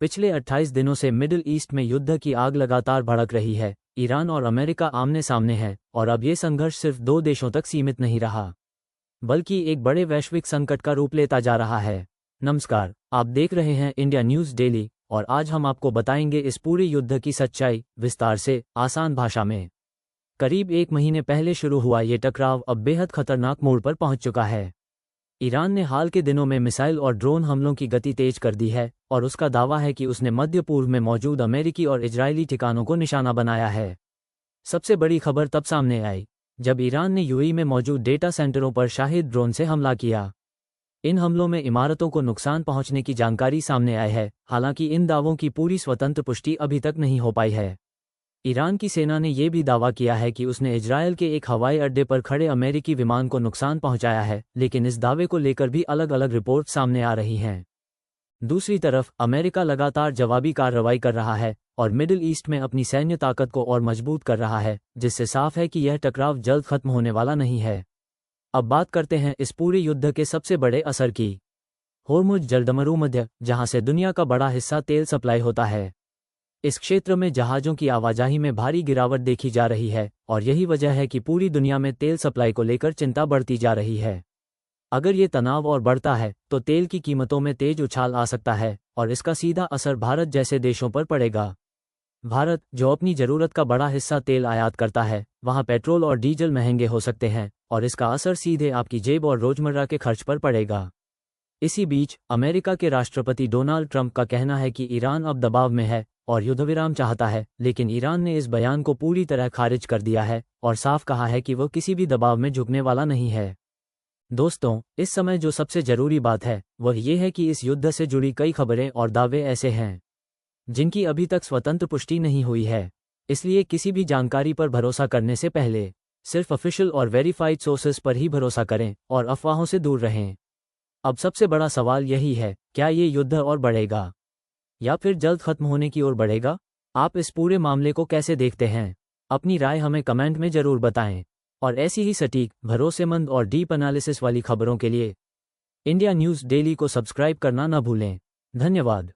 पिछले 28 दिनों से मिडिल ईस्ट में युद्ध की आग लगातार भड़क रही है। ईरान और अमेरिका आमने सामने हैं और अब ये संघर्ष सिर्फ दो देशों तक सीमित नहीं रहा, बल्कि एक बड़े वैश्विक संकट का रूप लेता जा रहा है। नमस्कार, आप देख रहे हैं इंडिया न्यूज़ डेली और आज हम आपको बताएंगे इस पूरे युद्ध की सच्चाई, विस्तार से, आसान भाषा में। करीब एक महीने पहले शुरू हुआ ये टकराव अब बेहद खतरनाक मोड़ पर पहुंच चुका है। ईरान ने हाल के दिनों में मिसाइल और ड्रोन हमलों की गति तेज कर दी है और उसका दावा है कि उसने मध्य पूर्व में मौजूद अमेरिकी और इजरायली ठिकानों को निशाना बनाया है। सबसे बड़ी खबर तब सामने आई जब ईरान ने यूएई में मौजूद डेटा सेंटरों पर शाहिद ड्रोन से हमला किया। इन हमलों में इमारतों को नुकसान पहुंचने की जानकारी सामने आई है, हालांकि इन दावों की पूरी स्वतंत्र पुष्टि अभी तक नहीं हो पाई है। ईरान की सेना ने यह भी दावा किया है कि उसने इजरायल के एक हवाई अड्डे पर खड़े अमेरिकी विमान को नुकसान पहुंचाया है, लेकिन इस दावे को लेकर भी अलग अलग रिपोर्ट सामने आ रही हैं। दूसरी तरफ अमेरिका लगातार जवाबी कार्रवाई कर रहा है और मिडिल ईस्ट में अपनी सैन्य ताकत को और मजबूत कर रहा है, जिससे साफ है कि यह टकराव जल्द खत्म होने वाला नहीं है। अब बात करते हैं इस पूरे युद्ध के सबसे बड़े असर की। होर्मुज जलदमरूमध्य, जहां से दुनिया का बड़ा हिस्सा तेल सप्लाई होता है। इस क्षेत्र में जहाज़ों की आवाजाही में भारी गिरावट देखी जा रही है और यही वजह है कि पूरी दुनिया में तेल सप्लाई को लेकर चिंता बढ़ती जा रही है। अगर ये तनाव और बढ़ता है तो तेल की कीमतों में तेज उछाल आ सकता है और इसका सीधा असर भारत जैसे देशों पर पड़ेगा। भारत, जो अपनी ज़रूरत का बड़ा हिस्सा तेल आयात करता है, वहाँ पेट्रोल और डीजल महंगे हो सकते हैं और इसका असर सीधे आपकी जेब और रोजमर्रा के खर्च पर पड़ेगा। इसी बीच अमेरिका के राष्ट्रपति डोनाल्ड ट्रंप का कहना है कि ईरान अब दबाव में है और युद्धविराम चाहता है, लेकिन ईरान ने इस बयान को पूरी तरह खारिज कर दिया है और साफ कहा है कि वह किसी भी दबाव में झुकने वाला नहीं है। दोस्तों, इस समय जो सबसे जरूरी बात है वह यह है कि इस युद्ध से जुड़ी कई खबरें और दावे ऐसे हैं जिनकी अभी तक स्वतंत्र पुष्टि नहीं हुई है। इसलिए किसी भी जानकारी पर भरोसा करने से पहले सिर्फ ऑफिशियल और वेरीफाइड सोर्सेस पर ही भरोसा करें और अफवाहों से दूर रहें। अब सबसे बड़ा सवाल यही है, क्या ये युद्ध और बढ़ेगा या फिर जल्द खत्म होने की ओर बढ़ेगा? आप इस पूरे मामले को कैसे देखते हैं? अपनी राय हमें कमेंट में जरूर बताएं और ऐसी ही सटीक, भरोसेमंद और डीप एनालिसिस वाली खबरों के लिए इंडिया न्यूज़ डेली को सब्सक्राइब करना न भूलें। धन्यवाद।